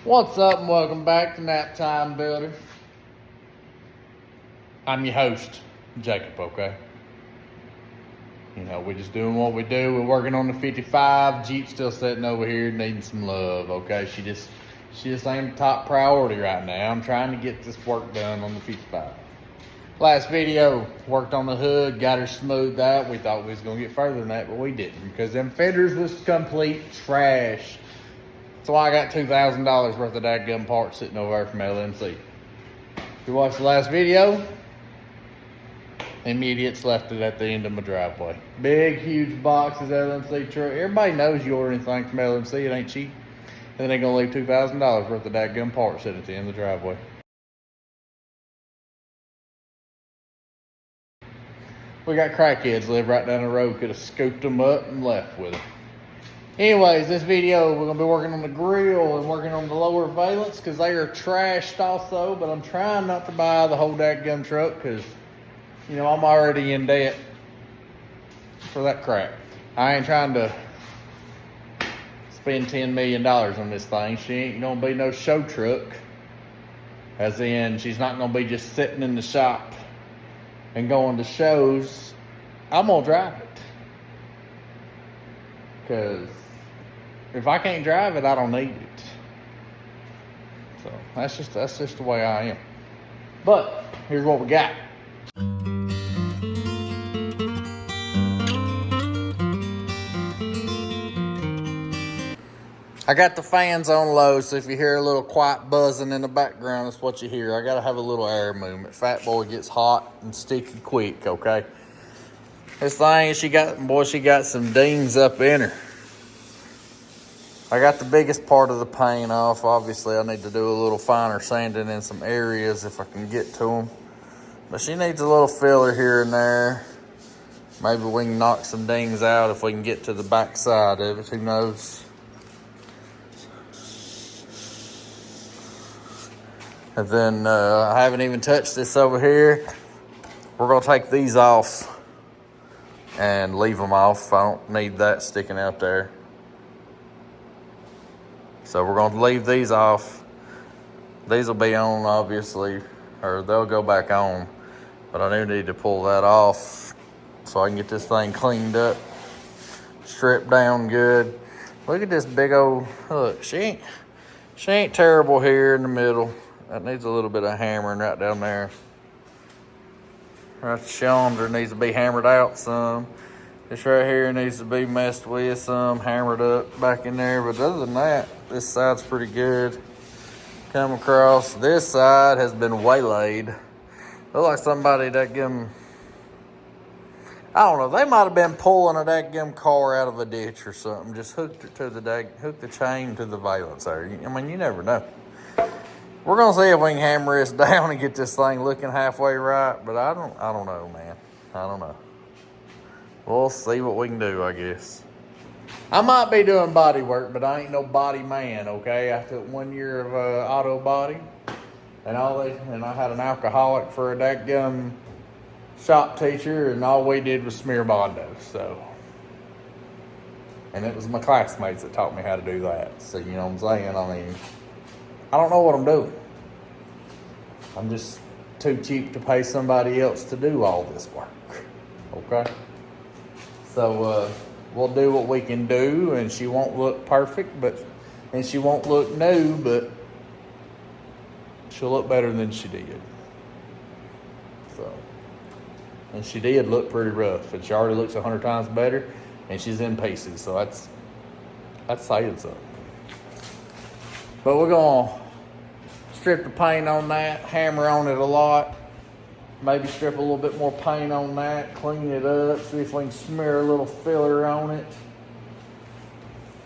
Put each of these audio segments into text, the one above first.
What's up and welcome back to Nap Time Builder. I'm your host, Jacob, okay? You know, we're just doing what we do. We're working on the 55. Jeep's still sitting over here needing some love, okay? She just ain't the top priority right now. I'm trying to get this work done on the 55. Last video, worked on the hood, got her smoothed out. We thought we was gonna get further than that, but we didn't because them fenders was complete trash. That's why I got $2,000 worth of dadgum parts sitting over there from LMC. If you watched the last video, them idiots left it at the end of my driveway. Big, huge boxes, LMC truck. Everybody knows you order anything from LMC, it ain't cheap. And they're gonna leave $2,000 worth of dadgum parts sitting at the end of the driveway. We got crackheads live right down the road, could have scooped them up and left with them. Anyways, this video, we're going to be working on the grill and working on the lower valence because they are trashed also, but I'm trying not to buy the whole dadgum truck because, you know, I'm already in debt for that crap. I ain't trying to spend $10 million on this thing. She ain't going to be no show truck, as in she's not going to be just sitting in the shop and going to shows. I'm going to drive it because if I can't drive it, I don't need it. So that's just the way I am. But here's what we got. I got the fans on low, so if you hear a little quiet buzzing in the background, that's what you hear. I gotta have a little air movement. Fat boy gets hot and sticky quick, okay? This thing, she got some dings up in her. I got the biggest part of the paint off. Obviously, I need to do a little finer sanding in some areas if I can get to them. But she needs a little filler here and there. Maybe we can knock some dings out if we can get to the back side of it. Who knows? And then I haven't even touched this over here. We're going to take these off and leave them off. I don't need that sticking out there. So we're going to leave these off. These will be on, obviously, or they'll go back on. But I do need to pull that off so I can get this thing cleaned up, stripped down good. Look at this big old, look, she ain't terrible here in the middle. That needs a little bit of hammering right down there. Right yonder needs to be hammered out some. This right here needs to be messed with some, hammered up back in there. But other than that, this side's pretty good. Come across, this side has been waylaid. Look like somebody that give I don't know, they might have been pulling a dadgum car out of a ditch or something. Just hooked it to hooked the chain to the valence there. I mean, you never know. We're gonna see if we can hammer this down and get this thing looking halfway right. But I don't know, man. I don't know. We'll see what we can do, I guess. I might be doing body work, but I ain't no body man, okay? I took 1 year of auto body, and I had an alcoholic for a dadgum shop teacher, and all we did was smear Bondo, so. And it was my classmates that taught me how to do that, so you know what I'm saying? I mean, I don't know what I'm doing. I'm just too cheap to pay somebody else to do all this work, okay? So, we'll do what we can do, and she won't look perfect, and she won't look new, but she'll look better than she did. So, and she did look pretty rough, and she already looks 100 times better, and she's in pieces, so that's saying something. But we're gonna strip the paint on that, hammer on it a lot. Maybe strip a little bit more paint on that, clean it up, see if we can smear a little filler on it.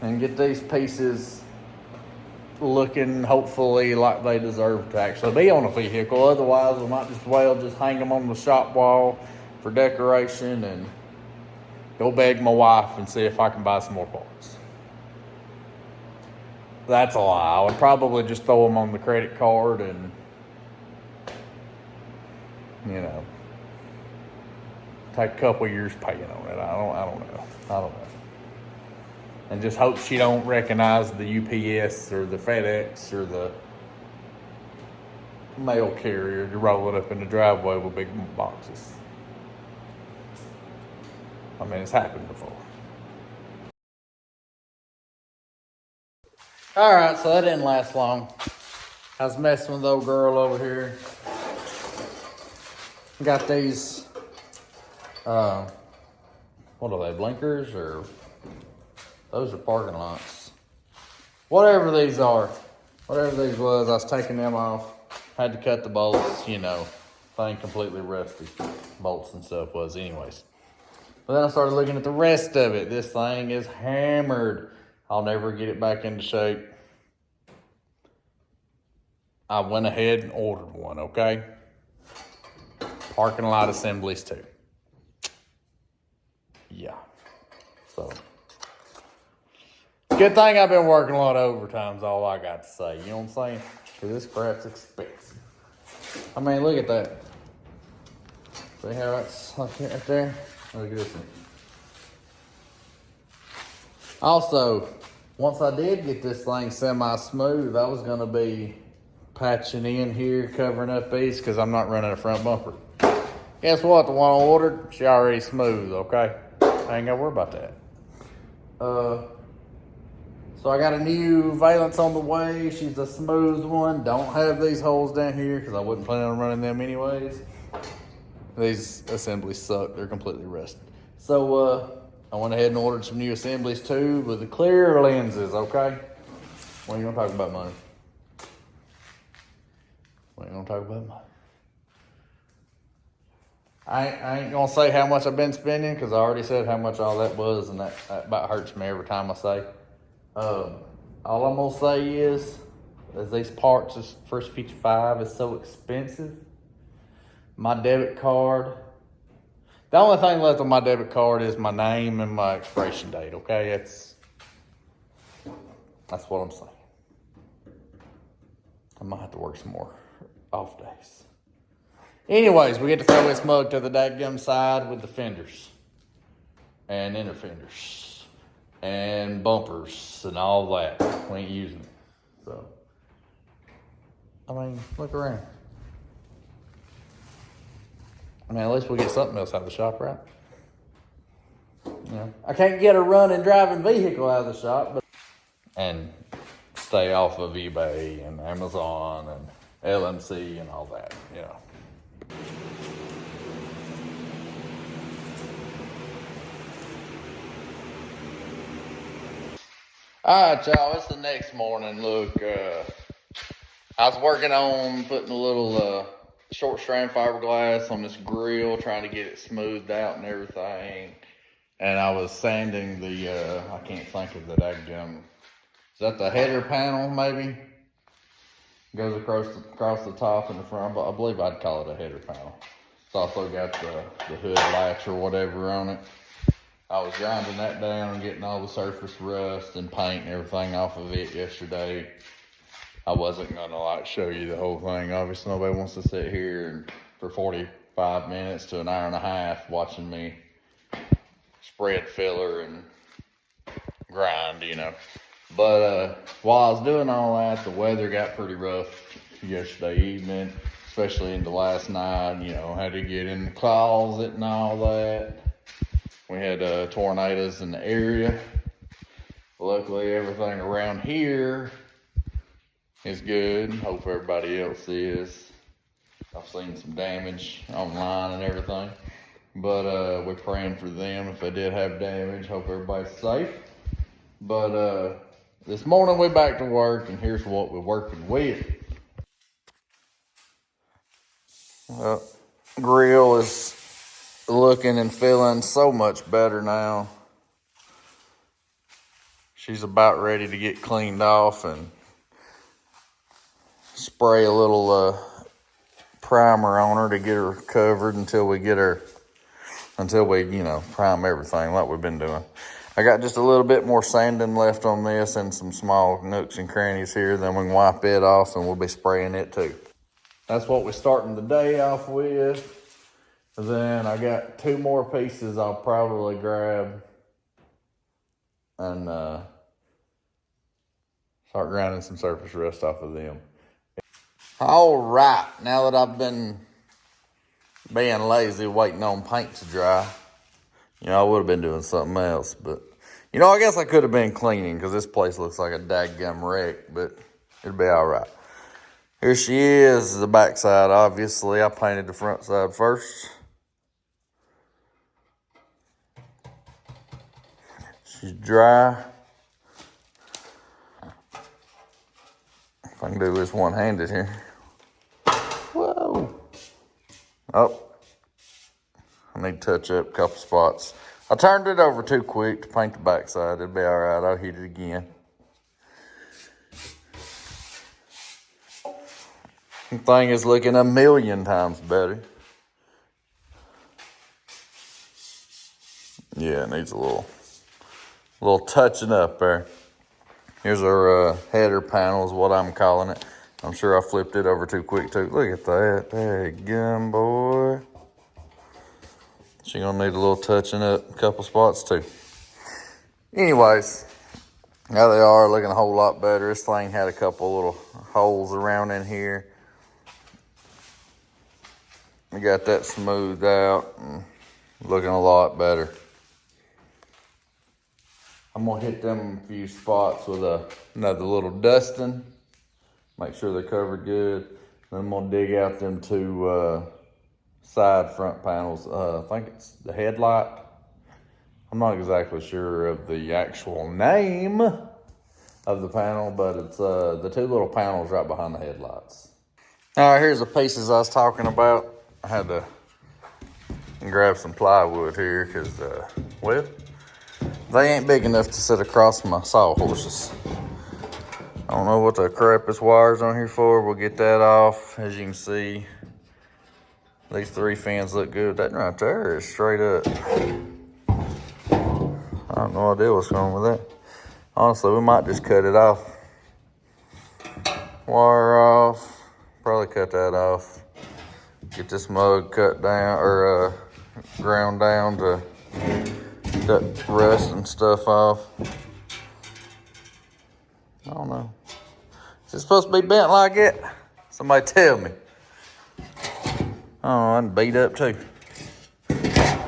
And get these pieces looking, hopefully, like they deserve to actually be on a vehicle. Otherwise, we might just just hang them on the shop wall for decoration and go beg my wife and see if I can buy some more parts. That's a lie. I would probably just throw them on the credit card and, you know, take a couple years paying on it. I don't know. and just hope she don't recognize the UPS or the FedEx or the mail carrier to roll it up in the driveway with big boxes. I mean, it's happened before. All right, so that didn't last long. I was messing with the old girl over here. Got these, what are they, blinkers, or those are parking lights? Whatever these are, whatever these was, I was taking them off. Had to cut the bolts, you know, thing completely rusty. Bolts and stuff was anyways. But then I started looking at the rest of it. This thing is hammered. I'll never get it back into shape. I went ahead and ordered one, okay? Parking lot assemblies too. Yeah. So, good thing I've been working a lot of overtime is all I got to say. You know what I'm saying? Because this crap's expensive. I mean, look at that. See how it's like right there? Look at this one. Also, once I did get this thing semi-smooth, I was going to be patching in here, covering up these, because I'm not running a front bumper. Guess what? The one I ordered, she already smooth, okay? I ain't got to worry about that. So I got a new valence on the way. She's a smooth one. Don't have these holes down here, because I wasn't planning on running them anyways. These assemblies suck. They're completely rusted. So, I went ahead and ordered some new assemblies too with the clear lenses, okay? We ain't gonna talk about money. We ain't gonna talk about money. I ain't gonna say how much I've been spending, because I already said how much all that was, and that about hurts me every time I say. All I'm gonna say is these parts, this first 55 is so expensive. My debit card, the only thing left on my debit card is my name and my expiration date, okay? That's what I'm saying. I might have to work some more off days. Anyways, we get to throw this mug to the dadgum side with the fenders and inner fenders and bumpers and all that. We ain't using it. So, I mean, look around. I mean, at least we'll get something else out of the shop, right? You know, I can't get a running, driving vehicle out of the shop, but and stay off of eBay and Amazon and LMC and all that, you know. All right, y'all, it's the next morning. Look, I was working on putting a little short strand fiberglass on this grill, trying to get it smoothed out and everything. And I was sanding the, I can't think of the daggum. Is that the header panel, maybe? Goes across the top and the front. I believe I'd call it a header panel. It's also got the hood latch or whatever on it. I was grinding that down and getting all the surface rust and paint and everything off of it yesterday. I wasn't gonna show you the whole thing. Obviously, nobody wants to sit here and for 45 minutes to an hour and a half watching me spread filler and grind, you know. But while I was doing all that, the weather got pretty rough yesterday evening, especially into last night. You know, had to get in the closet and all that. We had tornadoes in the area. Luckily, everything around here is good. Hope everybody else is. I've seen some damage online and everything. But we're praying for them if they did have damage. Hope everybody's safe. But this morning we're back to work, and here's what we're working with. Grill is looking and feeling so much better now. She's about ready to get cleaned off and spray a little primer on her to get her covered until we, you know, prime everything like we've been doing. I got just a little bit more sanding left on this and some small nooks and crannies here. Then we can wipe it off and we'll be spraying it too. That's what we're starting the day off with. Then I got 2 more pieces I'll probably grab and start grinding some surface rust off of them. All right, now that I've been being lazy waiting on paint to dry, you know, I would have been doing something else, but, you know, I guess I could have been cleaning because this place looks like a dadgum wreck, but it'll be all right. Here she is, the back side, obviously. I painted the front side first. She's dry. If I can do this one-handed here. Whoa. Oh. I need to touch up a couple spots. I turned it over too quick to paint the backside. It'll be all right. I'll hit it again. The thing is looking a million times better. Yeah, it needs a little touching up there. Here's our header panel is what I'm calling it. I'm sure I flipped it over too quick too. Look at that. Daggum, boy. She gonna need a little touching up, a couple spots too. Anyways, now they are looking a whole lot better. This thing had a couple little holes around in here. We got that smoothed out and looking a lot better. I'm gonna hit them a few spots with another little dusting. Make sure they're covered good. Then I'm gonna dig out them two side front panels. I think it's the headlight. I'm not exactly sure of the actual name of the panel, but it's the two little panels right behind the headlights. All right, here's the pieces I was talking about. I had to grab some plywood here because, well, they ain't big enough to sit across my sawhorses. I don't know what the crap this wire's on here for. We'll get that off. As you can see, these three fins look good. That right there is straight up. I have no idea what's going on with that. Honestly, we might just cut it off. Wire off. Probably cut that off. Get this mug cut down or ground down to cut rust and stuff off. I don't know. Is it supposed to be bent like it? Somebody tell me. Oh, I'm beat up too.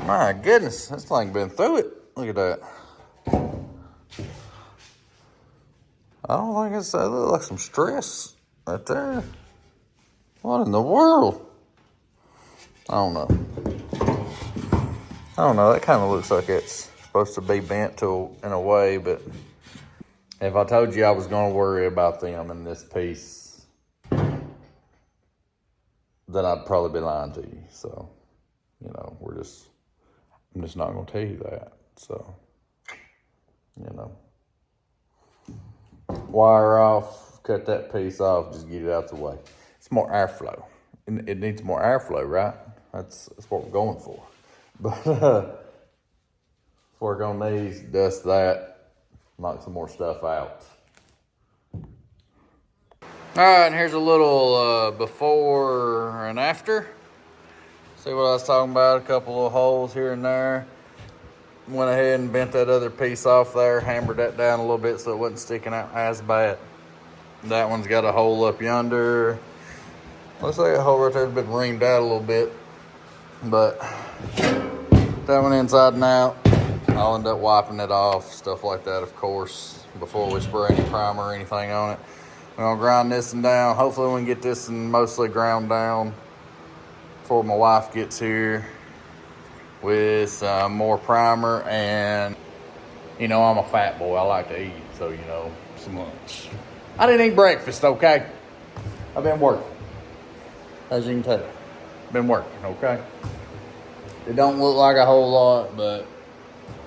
My goodness, this thing been through it. Look at that. I don't think it's that. Look like some stress right there. What in the world? I don't know. That kind of looks like it's supposed to be bent in a way, but if I told you I was going to worry about them in this piece, then I'd probably be lying to you. So, you know, I'm just not going to tell you that. So, you know, wire off, cut that piece off, just get it out the way. It's more airflow. It needs more airflow, right? That's what we're going for. But work on these, dust that, knock some more stuff out. All right, and here's a little before and after. See what I was talking about? A couple of holes here and there. Went ahead and bent that other piece off there, hammered that down a little bit so it wasn't sticking out as bad. That one's got a hole up yonder. Looks like a hole right there's been reamed out a little bit, but that one inside and out. I'll end up wiping it off, stuff like that, of course, before we spray any primer or anything on it. We're gonna grind this one down. Hopefully we can get this one mostly ground down before my wife gets here with some more primer. And, you know, I'm a fat boy. I like to eat, so, you know, some lunch. I didn't eat breakfast, okay? I've been working. As you can tell, been working, okay? It don't look like a whole lot, but,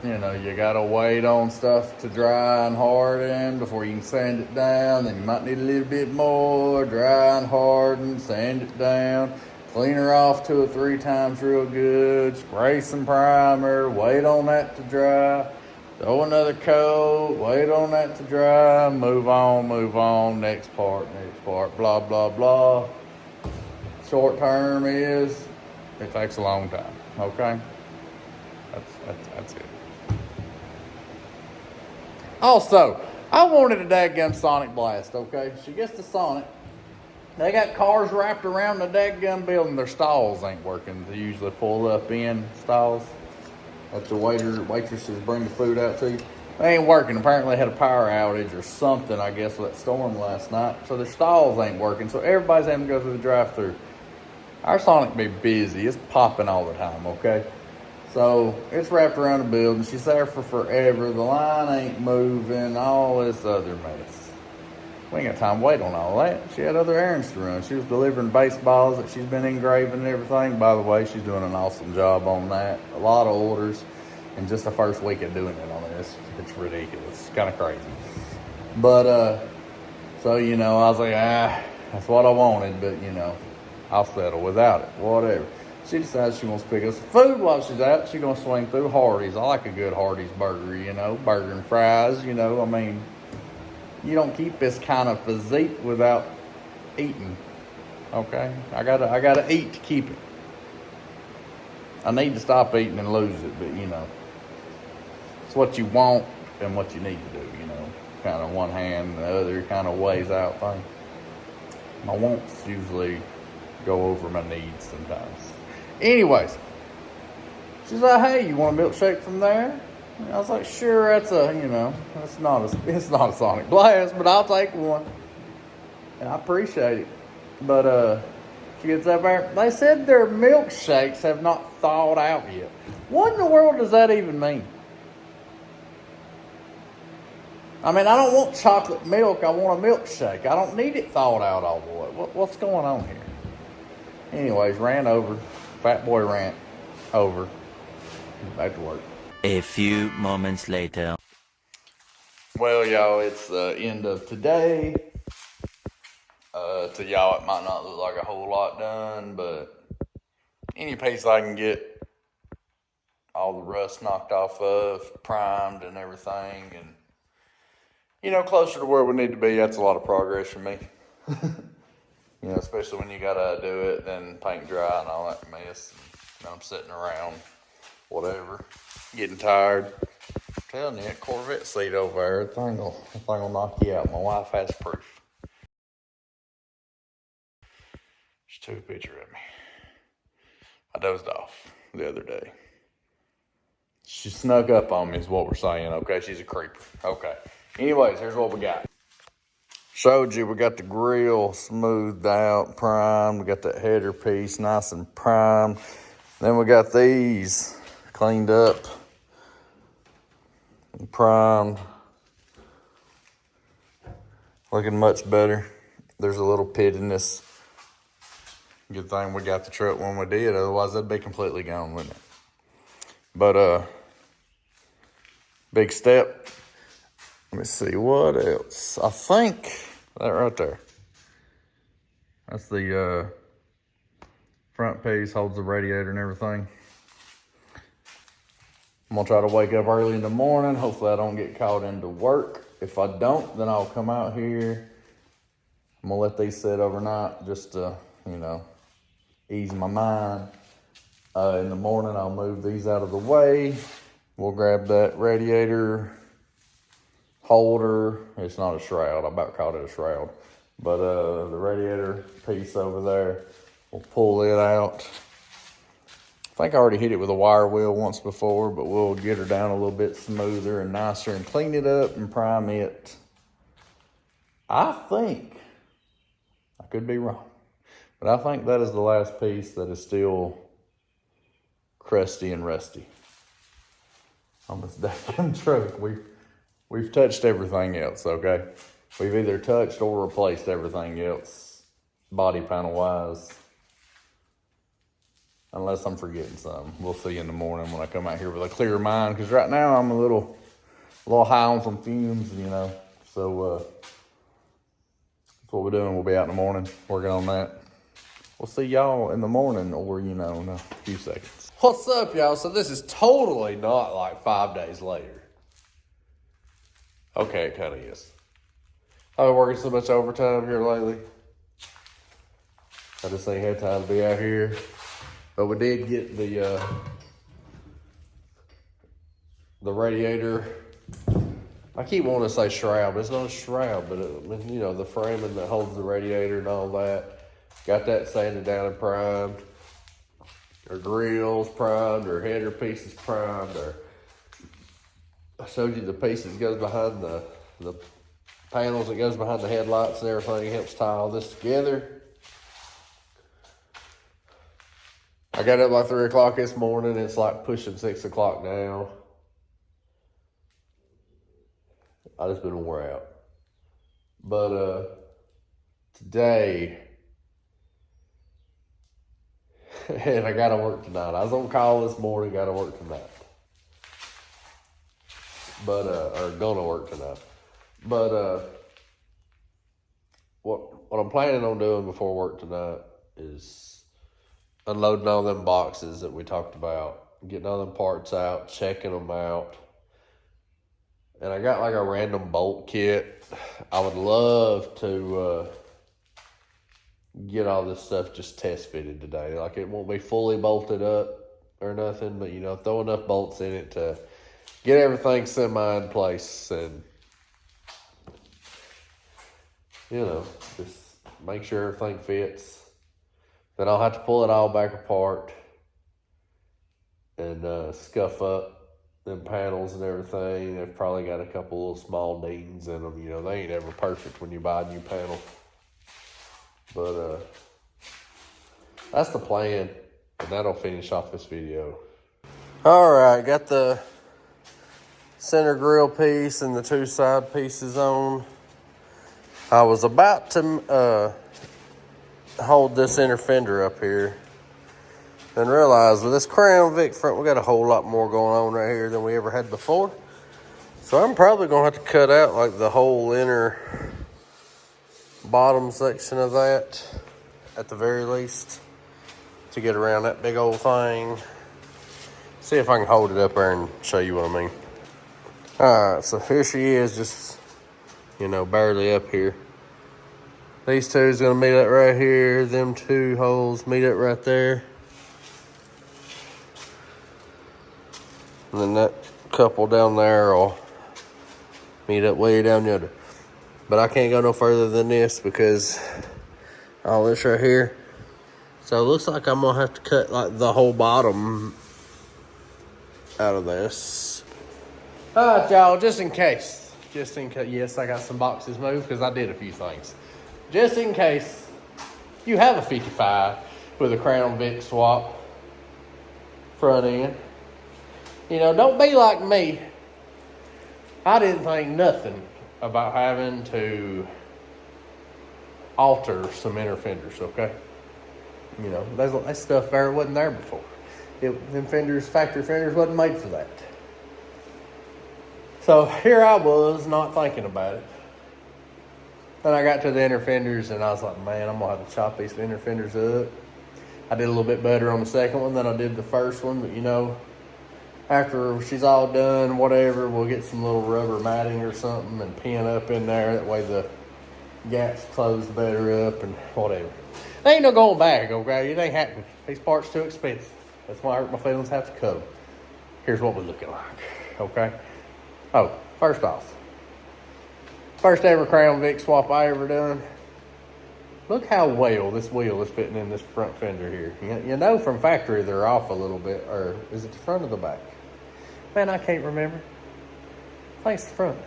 you know, you gotta wait on stuff to dry and harden before you can sand it down. Then you might need a little bit more, dry and harden, sand it down, clean her off 2 or 3 times real good, spray some primer, wait on that to dry, throw another coat, wait on that to dry, move on, next part, blah, blah, blah. Short term is, it takes a long time, okay? That's it. Also, I wanted a dadgum Sonic Blast, okay? She gets the Sonic. They got cars wrapped around the dadgum building. Their stalls ain't working. They usually pull up in stalls that the waitresses bring the food out to you. They ain't working. Apparently they had a power outage or something, I guess, with that storm last night. So their stalls ain't working. So everybody's having to go through the drive-thru. Our Sonic be busy. It's popping all the time, okay? So it's wrapped around the building. She's there for forever. The line ain't moving. All this other mess. We ain't got time to wait on all that. She had other errands to run. She was delivering baseballs that she's been engraving and everything. By the way, she's doing an awesome job on that. A lot of orders in just the first week of doing it on this. It's ridiculous. It's kind of crazy. But, so, you know, I was like, that's what I wanted. But, you know, I'll settle without it. Whatever. She decides she wants to pick us food while she's out. She's going to swing through Hardee's. I like a good Hardee's burger, you know. Burger and fries, you know. I mean, you don't keep this kind of physique without eating. Okay? I gotta eat to keep it. I need to stop eating and lose it, but you know. It's what you want and what you need to do, you know. Kind of one hand, the other kind of weighs out thing. My wants usually go over my needs sometimes. Anyways, she's like, hey, you want a milkshake from there? And I was like, sure, that's it's not a Sonic Blast, but I'll take one. And I appreciate it. But she gets up there. They said their milkshakes have not thawed out yet. What in the world does that even mean? I mean, I don't want chocolate milk. I want a milkshake. I don't need it thawed out all the way. What's going on here? Anyways, ran over. Fat boy rant over. Back to work. A few moments later. Well, y'all, it's the end of today. To y'all, it might not look like a whole lot done, but any piece I can get all the rust knocked off of, primed and everything, and, you know, closer to where we need to be, that's a lot of progress for me. You know, especially when you gotta do it, then paint dry and all that mess. And I'm sitting around, whatever, getting tired. I'm telling you, that Corvette seat over there, that thing will knock you out. My wife has proof. She took a picture of me. I dozed off the other day. She snuck up on me is what we're saying, okay? She's a creeper. Okay. Anyways, here's what we got. Showed you we got the grill smoothed out, primed. We got that header piece nice and primed. Then we got these cleaned up and primed. Looking much better. There's a little pittiness. Good thing we got the truck when we did, otherwise that'd be completely gone, wouldn't it? But big step. Let me see what else. I think that right there. That's the front piece, holds the radiator and everything. I'm gonna try to wake up early in the morning. Hopefully I don't get called into work. If I don't, then I'll come out here. I'm gonna let these sit overnight just to, you know, ease my mind. In the morning, I'll move these out of the way. We'll grab that radiator holder. It's not a shroud. I about called it a shroud. But the radiator piece over there, we'll pull it out. I think I already hit it with a wire wheel once before, but we'll get her down a little bit smoother and nicer and clean it up and prime it. I think, I could be wrong, but I think that is the last piece that is still crusty and rusty on this damn truck. We've touched everything else, okay? We've either touched or replaced everything else, body panel wise. Unless I'm forgetting something. We'll see in the morning when I come out here with a clear mind. Because right now I'm a little high on some fumes, you know. So that's what we're doing. We'll be out in the morning working on that. We'll see y'all in the morning or, you know, in a few seconds. What's up, y'all? So this is totally not like 5 days later. Okay, it kind of is. I've been working so much overtime here lately. I just ain't had time to be out here. But we did get the radiator I keep wanting to say shroud, but it's not a shroud, but you know, the framing that holds the radiator and all that. Got that sanded down and primed. Her grill's primed, her header pieces primed, I showed you the piece that goes behind the panels that goes behind the headlights and everything. It helps tie all this together. I got up like 3 o'clock this morning. It's like pushing 6 o'clock now. I just been wore out. But today, and I gotta work tonight. I was on call this morning, gotta work tonight. But or gonna work tonight. But what I'm planning on doing before work tonight is unloading all them boxes that we talked about, getting all them parts out, checking them out. And I got like a random bolt kit. I would love to get all this stuff just test fitted today. Like, it won't be fully bolted up or nothing, but, you know, throw enough bolts in it to get everything semi in place and, you know, just make sure everything fits. Then I'll have to pull it all back apart and scuff up them panels and everything. They've probably got a couple little small dings in them. You know, they ain't ever perfect when you buy a new panel. But that's the plan, and that'll finish off this video. All right, got the center grill piece and the 2 side pieces on. I was about to hold this inner fender up here and realized with this Crown Vic front, we got a whole lot more going on right here than we ever had before. So I'm probably gonna have to cut out like the whole inner bottom section of that at the very least to get around that big old thing. See if I can hold it up there and show you what I mean. All right, so here she is, just, you know, barely up here. These two is gonna meet up right here. Them 2 holes meet up right there. And then that couple down there will meet up way down yonder. But I can't go no further than this because all this right here. So it looks like I'm gonna have to cut like the whole bottom out of this. All right, y'all, just in case. Yes, I got some boxes moved because I did a few things. Just in case you have a 55 with a Crown Vic swap front end. You know, don't be like me. I didn't think nothing about having to alter some inner fenders, okay? You know, that stuff there wasn't there before. Them fenders, factory fenders, wasn't made for that. So here I was, not thinking about it. Then I got to the inner fenders and I was like, man, I'm gonna have to chop these inner fenders up. I did a little bit better on the second one than I did the first one, but you know, after she's all done, whatever, we'll get some little rubber matting or something and pin up in there. That way the gaps close better up and whatever. There ain't no going back, okay? It ain't happening. These parts too expensive. That's why I hurt my feelings, have to cut them. Here's what we're looking like, okay? Oh, first off, first ever Crown Vic swap I ever done. Look how well this wheel is fitting in this front fender here. You know from factory they're off a little bit, or is it the front or the back? Man, I can't remember. I think it's the front.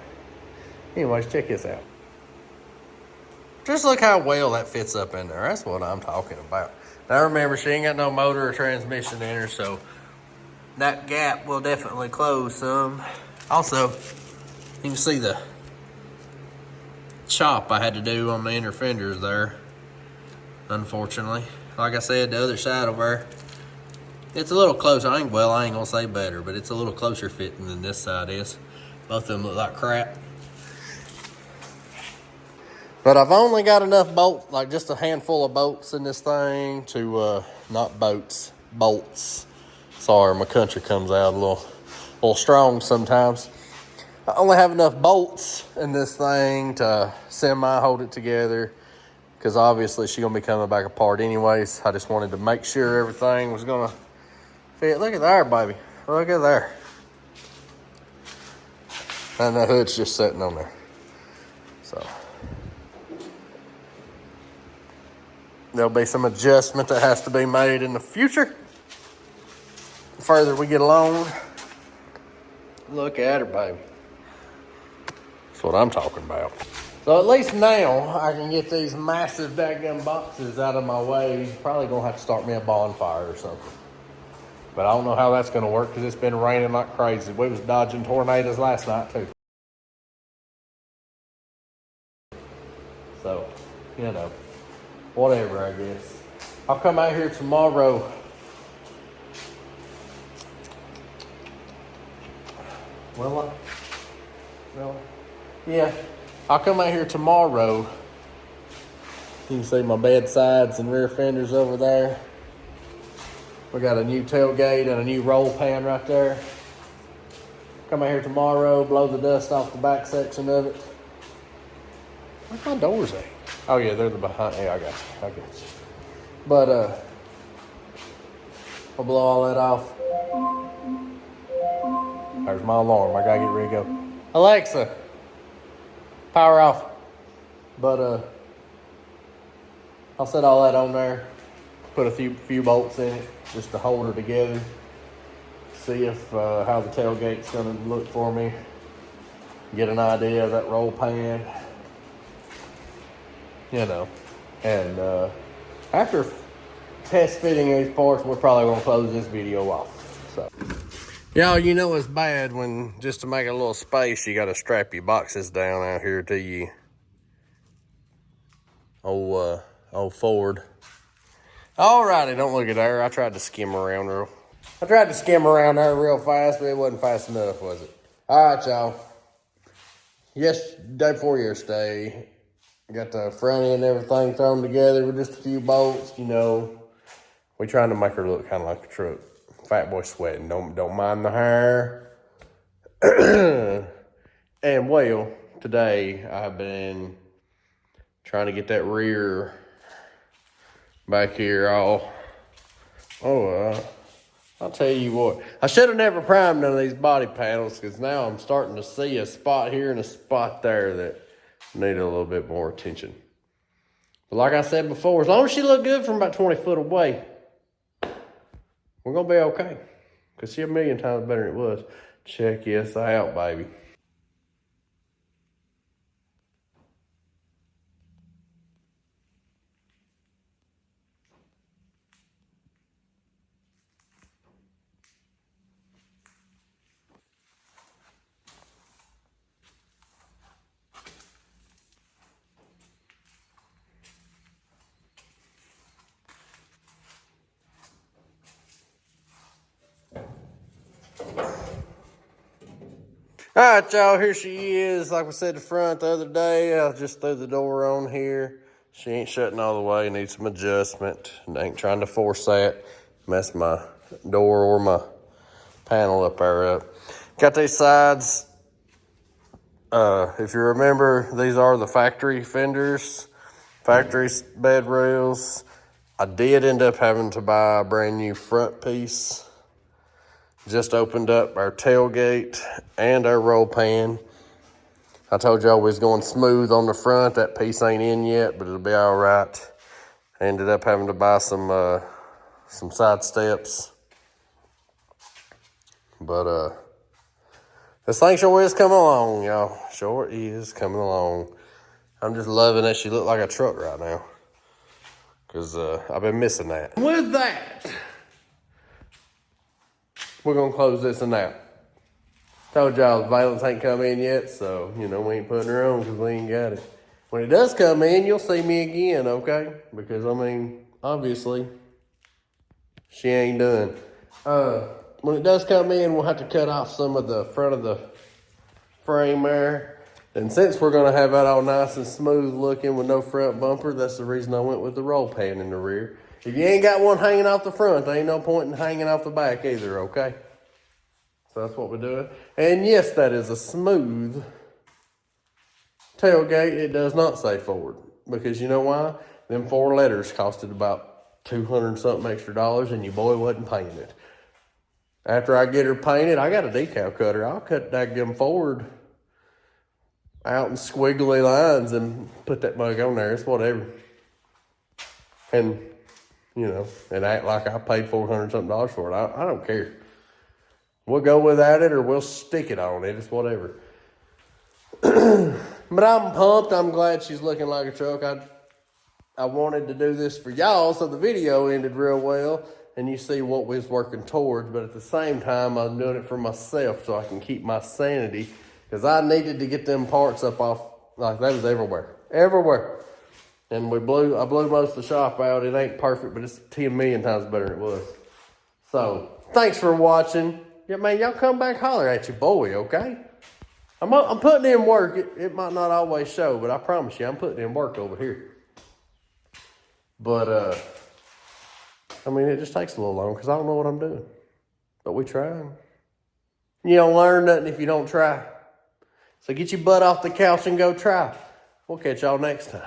Anyways, check this out. Just look how well that fits up in there. That's what I'm talking about. Now remember, she ain't got no motor or transmission in her, so that gap will definitely close some. Also, you can see the chop I had to do on the inner fenders there, unfortunately. Like I said, the other side over there, it's a little closer. I ain't gonna say better, but it's a little closer fitting than this side is. Both of them look like crap. But I've only got enough bolts, like just a handful of bolts in this thing to, not boats, bolts. Sorry, my country comes out a little strong sometimes. I only have enough bolts in this thing to semi hold it together, because obviously she's gonna be coming back apart anyways. I just wanted to make sure everything was gonna fit. Look at there, baby. Look at there. And the hood's just sitting on there. So there'll be some adjustment that has to be made in the future. The further we get along. Look at her, baby. That's what I'm talking about. So at least now I can get these massive dadgum boxes out of my way. Probably gonna have to start me a bonfire or something. But I don't know how that's gonna work because it's been raining like crazy. We was dodging tornadoes last night too. So, you know, whatever, I guess. I'll come out here tomorrow. Well, yeah. I'll come out here tomorrow. You can see my bed sides and rear fenders over there. We got a new tailgate and a new roll pan right there. Come out here tomorrow, blow the dust off the back section of it. Where's my doors at? Oh yeah, they're the behind. Yeah, I got you. But I'll blow all that off. There's my alarm. I gotta get ready to go. Alexa, power off. But I'll set all that on there. Put a few bolts in it just to hold her together. See if how the tailgate's gonna look for me. Get an idea of that roll pan. You know, and after test fitting these parts, we're probably gonna close this video off. So, y'all, you know it's bad when just to make a little space, you gotta strap your boxes down out here to you. Old Ford. Alrighty, don't look at her. I tried to skim around her real fast, but it wasn't fast enough, was it? All right, y'all. Yes, day before yesterday. Got the front end and everything thrown together with just a few bolts, you know. We trying to make her look kind of like a truck. Fat boy sweating, don't mind the hair. And well, today I've been trying to get that rear back here all. I'll tell you what. I should have never primed none of these body panels because now I'm starting to see a spot here and a spot there that need a little bit more attention. But like I said before, as long as she look good from about 20 foot away, we're going to be okay. Because she's a million times better than it was. Check this out, baby. All right, y'all, here she is. Like we said the front the other day, I just threw the door on here. She ain't shutting all the way, needs some adjustment. And I ain't trying to force that, mess my door or my panel up there up. Got these sides. If you remember, these are the factory fenders, factory bed rails. I did end up having to buy a brand new front piece. Just opened up our tailgate and our roll pan. I told y'all we was going smooth on the front. That piece ain't in yet, but it'll be all right. I ended up having to buy some side steps. But this thing sure is coming along, y'all. Sure is coming along. I'm just loving that she look like a truck right now. Because I've been missing that. With that, we're going to close this one out. Told y'all the valence ain't come in yet, so, you know, we ain't putting her on because we ain't got it. When it does come in, you'll see me again, okay? Because, I mean, obviously, she ain't done. When it does come in, we'll have to cut off some of the front of the frame there. And since we're going to have that all nice and smooth looking with no front bumper, that's the reason I went with the roll pan in the rear. If you ain't got one hanging off the front, there ain't no point in hanging off the back either, okay? So that's what we're doing. And yes, that is a smooth tailgate. It does not say Ford. Because you know why? Them 4 letters costed about $200-something extra, and your boy wasn't painting it. After I get her painted, I got a decal cutter. I'll cut that gun Ford out in squiggly lines and put that mug on there. It's whatever. And, you know, and act like I paid $400 something for it. I don't care. We'll go without it or we'll stick it on it. It's whatever. But I'm pumped. I'm glad she's looking like a truck. I wanted to do this for y'all so the video ended real well and you see what we was working towards. But at the same time, I'm doing it for myself so I can keep my sanity. Because I needed to get them parts up off, like they was everywhere. Everywhere. And I blew most of the shop out. It ain't perfect, but it's 10 million times better than it was. So, thanks for watching. Yeah, man, y'all come back holler at your boy, okay? I'm putting in work. It might not always show, but I promise you, I'm putting in work over here. But, I mean, it just takes a little long because I don't know what I'm doing. But we trying. You don't learn nothing if you don't try. So get your butt off the couch and go try. We'll catch y'all next time.